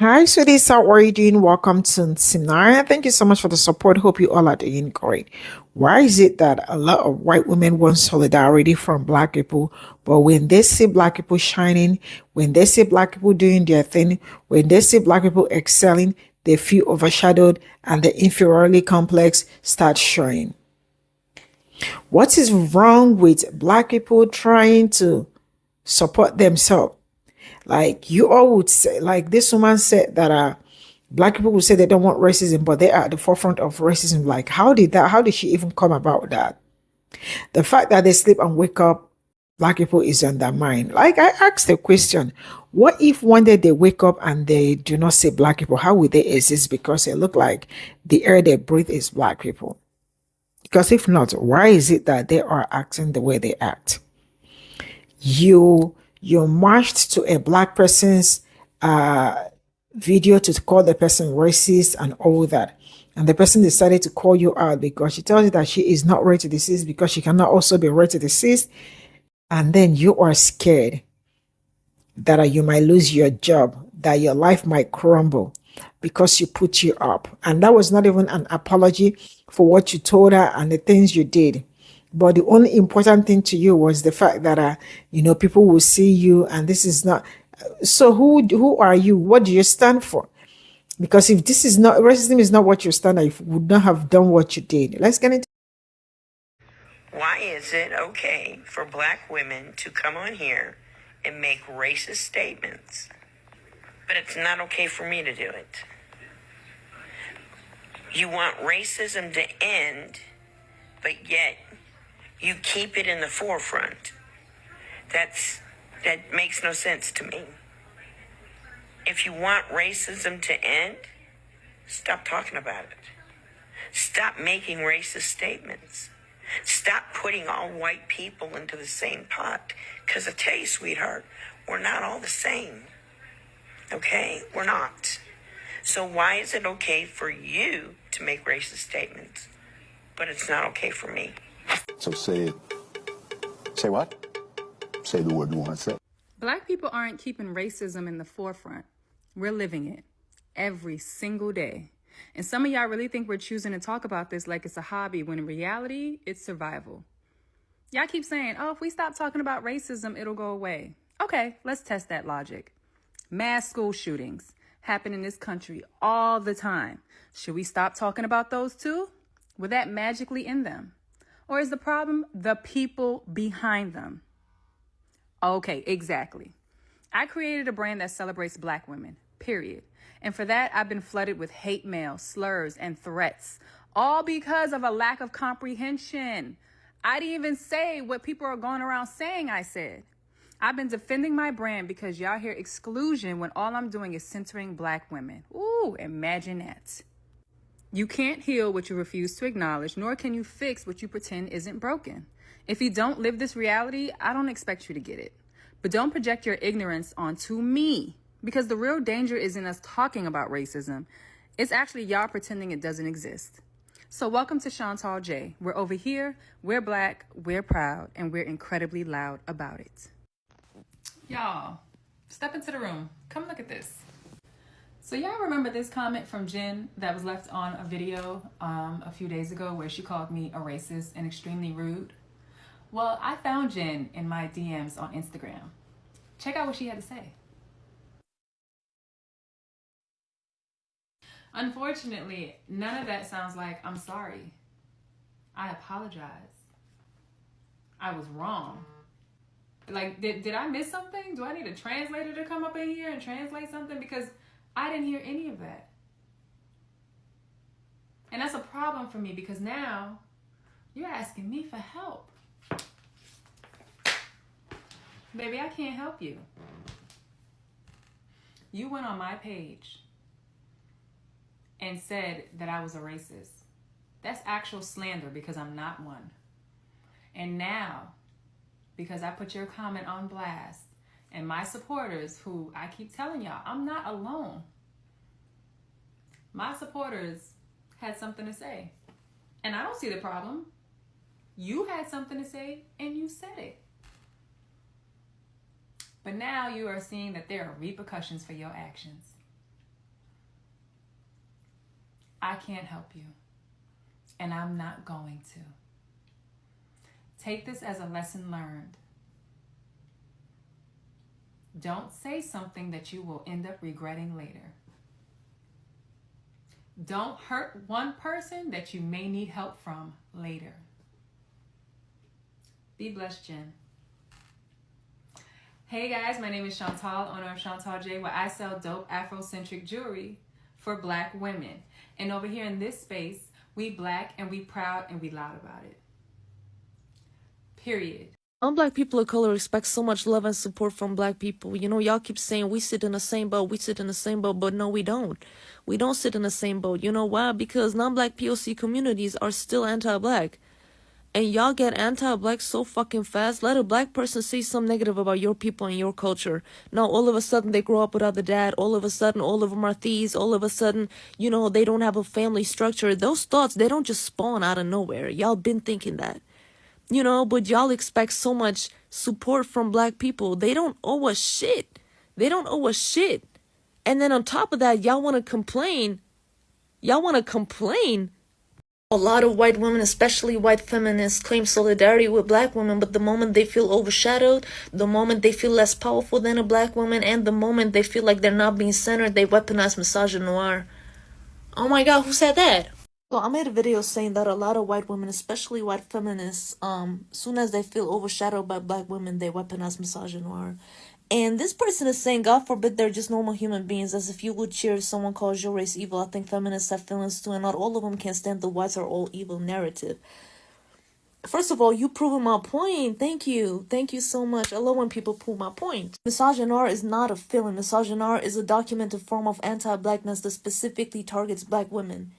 Hi, sweeties. How are you doing? Welcome to Sinara. Thank you so much for the support. Hope you all are doing great. Why is it that a lot of white women want solidarity from black people, but when they see black people shining, when they see black people doing their thing, when they see black people excelling, they feel overshadowed and the inferiority complex starts showing? What is wrong with black people trying to support themselves? Like you all would say, like this woman said that black people would say they don't want racism, but they are at the forefront of racism. Like, how did she even come about that? The fact that they sleep and wake up, black people is undermined. Like I asked the question, what if one day they wake up and they do not say black people? How would they exist? Because they look like the air they breathe is black people. Because if not, why is it that they are acting the way they act? You marched to a black person's video to call the person racist and all that, and the person decided to call you out because she tells you that she is not ready to desist because she cannot also be ready to desist, and then you are scared that you might lose your job, that your life might crumble because you put you up. And that was not even an apology for what you told her and the things you did. But the only important thing to you was the fact that people will see you, and this is not. So who are you? What do you stand for? Because if this is not racism, is not what you stand for, you would not have done what you did. Let's get into. Why is it okay for black women to come on here and make racist statements, but it's not okay for me to do it? You want racism to end, but yet you keep it in the forefront. That makes no sense to me. If you want racism to end, stop talking about it. Stop making racist statements. Stop putting all white people into the same pot. Because I tell you, sweetheart, we're not all the same. Okay? We're not. So why is it okay for you to make racist statements, but it's not okay for me? So say it. Say what? Say the word you want to say. Black people aren't keeping racism in the forefront. We're living it every single day. And some of y'all really think we're choosing to talk about this like it's a hobby, when in reality, it's survival. Y'all keep saying, oh, if we stop talking about racism, it'll go away. Okay, let's test that logic. Mass school shootings happen in this country all the time. Should we stop talking about those too? Will that magically end them? Or is the problem the people behind them? Okay, exactly. I created a brand that celebrates black women, period. And for that, I've been flooded with hate mail, slurs, and threats, all because of a lack of comprehension. I didn't even say what people are going around saying I said. I've been defending my brand because y'all hear exclusion when all I'm doing is centering black women. Ooh, imagine that. You can't heal what you refuse to acknowledge, nor can you fix what you pretend isn't broken. If you don't live this reality, I don't expect you to get it. But don't project your ignorance onto me, because the real danger isn't us talking about racism. It's actually y'all pretending it doesn't exist. So welcome to Chantal J. We're over here, we're black, we're proud, and we're incredibly loud about it. Y'all, step into the room. Come look at this. So y'all remember this comment from Jen that was left on a video a few days ago where she called me a racist and extremely rude? Well, I found Jen in my DMs on Instagram. Check out what she had to say. Unfortunately, none of that sounds like I'm sorry. I apologize. I was wrong. Like, did I miss something? Do I need a translator to come up in here and translate something? Because I didn't hear any of that. And that's a problem for me, because now you're asking me for help. Baby, I can't help you. You went on my page and said that I was a racist. That's actual slander, because I'm not one. And now, because I put your comment on blast, and my supporters, who I keep telling y'all, I'm not alone. My supporters had something to say. And I don't see the problem. You had something to say, and you said it. But now you are seeing that there are repercussions for your actions. I can't help you, and I'm not going to. Take this as a lesson learned. Don't say something that you will end up regretting later. Don't hurt one person that you may need help from later. Be blessed, Jen. Hey guys, my name is Chantal, owner of Chantal J, where I sell dope Afrocentric jewelry for Black women. And over here in this space, we Black and we proud and we loud about it. Period. Black people of color expect so much love and support from Black people. You know, y'all keep saying we sit in the same boat, but no, we don't. We don't sit in the same boat. You know why? Because non-Black POC communities are still anti-Black. And y'all get anti-Black so fucking fast. Let a Black person say something negative about your people and your culture. Now, all of a sudden, they grow up without a dad. All of a sudden, all of them are thieves. All of a sudden, you know, they don't have a family structure. Those thoughts, they don't just spawn out of nowhere. Y'all been thinking that. You know, but y'all expect so much support from Black people. They don't owe us shit. They don't owe us shit. And then on top of that, y'all want to complain. A lot of white women, especially white feminists, claim solidarity with Black women, but the moment they feel overshadowed, the moment they feel less powerful than a Black woman, and the moment they feel like they're not being centered, they weaponize misogynoir. Oh my God, who said that? So I made a video saying that a lot of white women, especially white feminists, soon as they feel overshadowed by Black women, they weaponize misogynoir. And this person is saying, God forbid they're just normal human beings, as if you would cheer if someone calls your race evil. I think feminists have feelings too, and not all of them can stand the whites are all evil narrative. First of all, you proving my point. Thank you. Thank you so much. I love when people prove my point. Misogynoir is not a feeling. Misogynoir is a documented form of anti-Blackness that specifically targets Black women.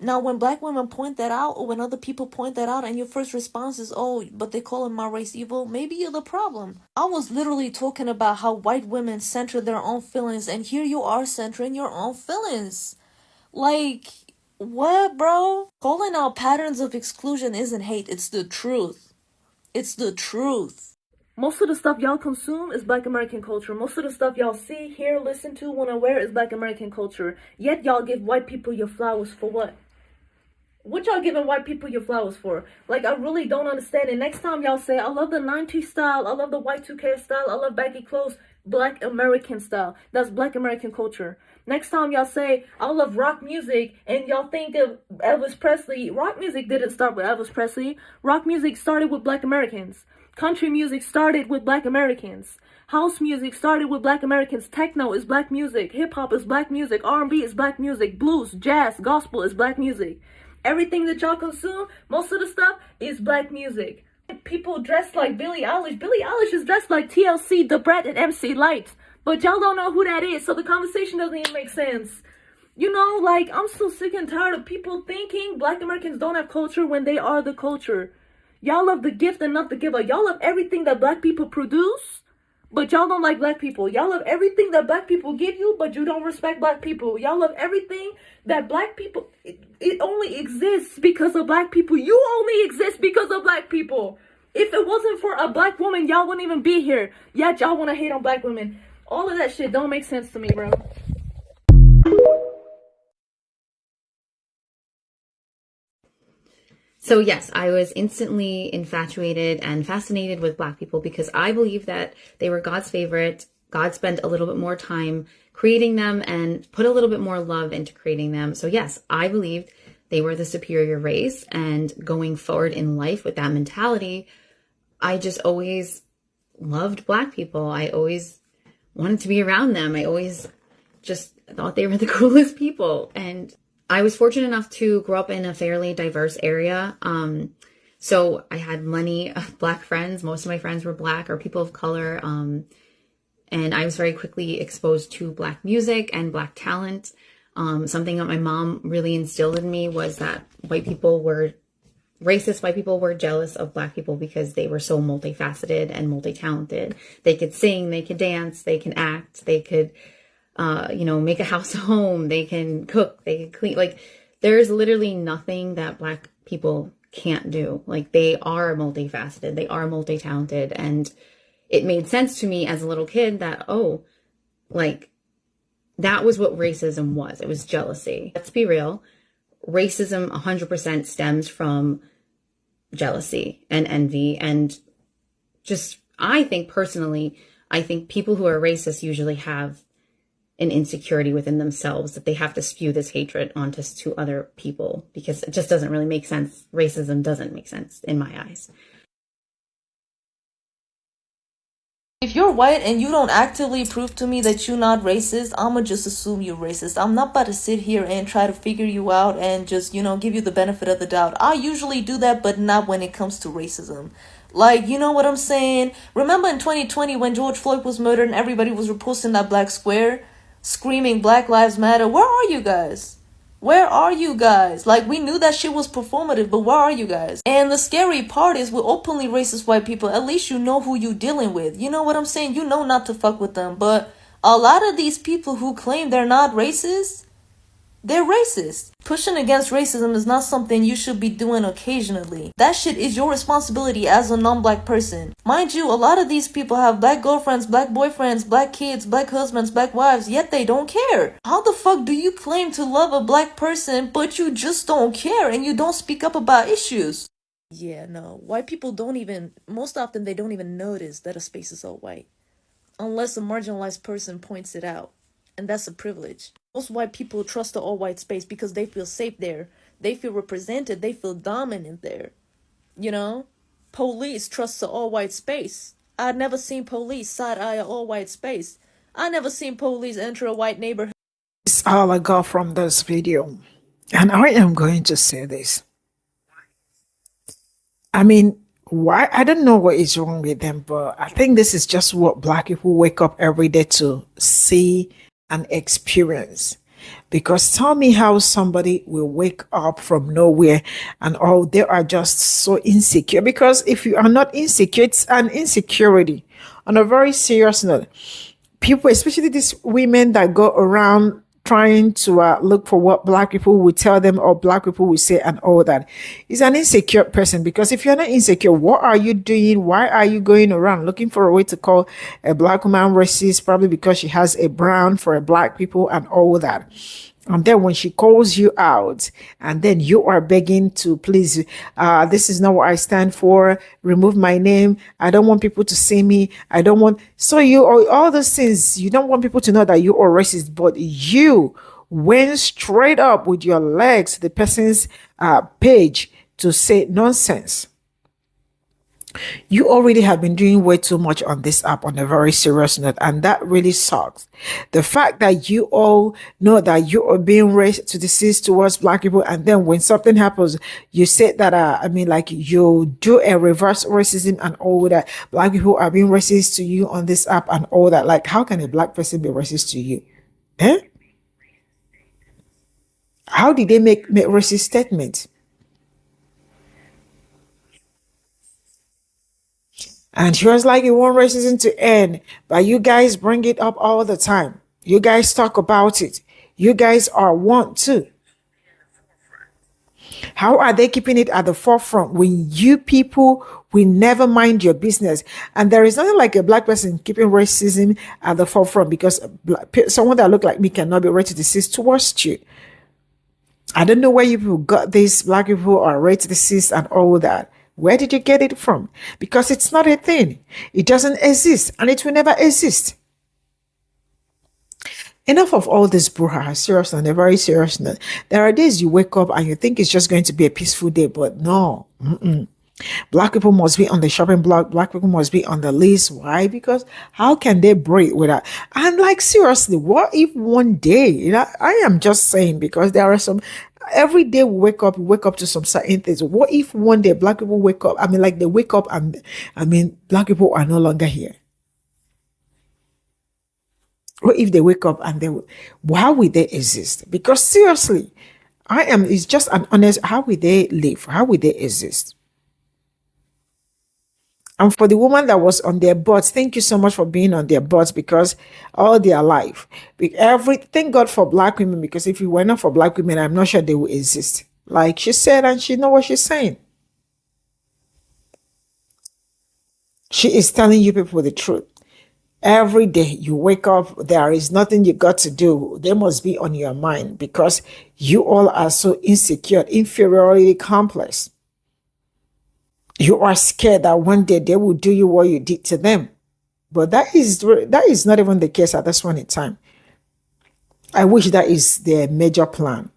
Now, when Black women point that out, or when other people point that out, and your first response is, oh, but they call my race evil, maybe you're the problem. I was literally talking about how white women center their own feelings, and here you are centering your own feelings. Like, what, bro? Calling out patterns of exclusion isn't hate, it's the truth. It's the truth. Most of the stuff y'all consume is Black American culture. Most of the stuff y'all see, hear, listen to, wanna wear is Black American culture. Yet y'all give white people your flowers for what? What y'all giving white people your flowers for? Like, I really don't understand it. Next time y'all say, I love the 90s style, I love the Y2K style, I love baggy clothes, Black American style. That's Black American culture. Next time y'all say, I love rock music, and y'all think of Elvis Presley. Rock music didn't start with Elvis Presley. Rock music started with Black Americans. Country music started with Black Americans. House music started with Black Americans. Techno is Black music. Hip-hop is Black music. R&B is Black music. Blues, jazz, gospel is Black music. Everything that y'all consume, most of the stuff is Black music. People dressed like Billie Eilish. Billie Eilish is dressed like TLC, Da Brat, and MC Lyte. But y'all don't know who that is, so the conversation doesn't even make sense. You know, like, I'm so sick and tired of people thinking Black Americans don't have culture when they are the culture. Y'all love the gift and not the giver. Y'all love everything that Black people produce, but y'all don't like Black people. Y'all love everything that Black people give you, but you don't respect Black people. Y'all love everything that Black people, it only exists because of Black people. You only exist because of Black people. If it wasn't for a Black woman, y'all wouldn't even be here. Yet y'all want to hate on Black women. All of that shit don't make sense to me, bro. So yes, I was instantly infatuated and fascinated with Black people because I believe that they were God's favorite. God spent a little bit more time creating them and put a little bit more love into creating them. So yes, I believed they were the superior race, and going forward in life with that mentality, I just always loved Black people. I always wanted to be around them. I always just thought they were the coolest people. And I was fortunate enough to grow up in a fairly diverse area. So I had many Black friends. Most of my friends were Black or people of color. And I was very quickly exposed to Black music and Black talent. Something that my mom really instilled in me was that racist white people were jealous of Black people because they were so multifaceted and multi-talented. They could sing, they could dance, they can act, they could make a house a home, they can cook, they can clean. Like, there's literally nothing that Black people can't do. Like, they are multifaceted, they are multi-talented. And it made sense to me as a little kid that, that was what racism was. It was jealousy. Let's be real. racism 100% stems from jealousy and envy. And just, I think personally, I think people who are racist usually have an insecurity within themselves that they have to spew this hatred onto to other people, because it just doesn't really make sense. Racism doesn't make sense in my eyes. If you're white and you don't actively prove to me that you're not racist, I'ma just assume you're racist. I'm not about to sit here and try to figure you out and just, give you the benefit of the doubt. I usually do that, but not when it comes to racism. Like, you know what I'm saying? Remember in 2020 when George Floyd was murdered and everybody was reposting that black square, screaming Black Lives Matter? Where are you guys? Where are you guys? Like, we knew that shit was performative, but where are you guys? And the scary part is with openly racist white people, at least you know who you dealing with. You know what I'm saying? You know not to fuck with them. But a lot of these people who claim they're not racist, they're racist. Pushing against racism is not something you should be doing occasionally. That shit is your responsibility as a non-black person. Mind you, a lot of these people have black girlfriends, black boyfriends, black kids, black husbands, black wives, yet they don't care. How the fuck do you claim to love a black person, but you just don't care and you don't speak up about issues? Yeah, no. White people most often they don't even notice that a space is all white. Unless a marginalized person points it out. And that's a privilege. Most white people trust the all-white space because they feel safe there. They feel represented. They feel dominant there. Police trust the all-white space. I've never seen police side-eye an all-white space. I never seen police enter a white neighborhood. It's all I got from this video. And I am going to say this. I mean, why? I don't know what is wrong with them, but I think this is just what black people wake up every day to see and experience. Because tell me how somebody will wake up from nowhere and they are just so insecure. Because if you are not insecure, it's an insecurity. On a very serious note, people, especially these women that go around trying to look for what black people will tell them or black people will say and all that, is an insecure person. Because if you're not insecure, what are you doing? Why are you going around looking for a way to call a black woman racist? Probably because she has a brown for a black people and all that. And then when she calls you out and then you are begging to please, this is not what I stand for, remove my name, I don't want people to see me, I don't want, so you, all those things, you don't want people to know that you are racist, but you went straight up with your legs to the person's page to say nonsense. You already have been doing way too much on this app on a very serious note, and that really sucks. The fact that you all know that you are being racist towards black people, and then when something happens, you say that, you do a reverse racism and all that. Black people are being racist to you on this app and all that. Like, how can a black person be racist to you? Eh? How did they make racist statements? And she was like, you want racism to end, but you guys bring it up all the time. You guys talk about it. You guys are want to. How are they keeping it at the forefront when you people will never mind your business? And there is nothing like a black person keeping racism at the forefront, because someone that look like me cannot be racist towards you. I don't know where you people got this, black people are racist and all that. Where did you get it from? Because it's not a thing. It doesn't exist and it will never exist. Enough of all this brouhaha, serious on a very serious note. There are days you wake up and you think it's just going to be a peaceful day, but no. Black people must be on the shopping block. Black people must be on the list. Why? Because how can they break without? And like, seriously, what if one day, I am just saying, because there are some, every day we wake up to some certain things. What if one day black people wake up? They wake up and, black people are no longer here. What if they wake up and how will they exist? Because seriously, it's just an honest, how will they live? How will they exist? And for the woman that was on their butts, thank you so much for being on their butts, because all their life, thank God for black women, because if it were not for black women, I'm not sure they would exist. Like she said, and she know what she's saying. She is telling you people the truth. Every day you wake up, there is nothing you got to do. They must be on your mind because you all are so insecure, inferiority complex. You are scared that one day they will do you what you did to them. But that is not even the case at this point in time. I wish that is their major plan.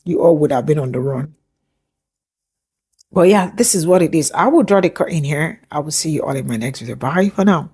You all would have been on the run. But yeah, this is what it is. I will draw the curtain here. I will see you all in my next video. Bye for now.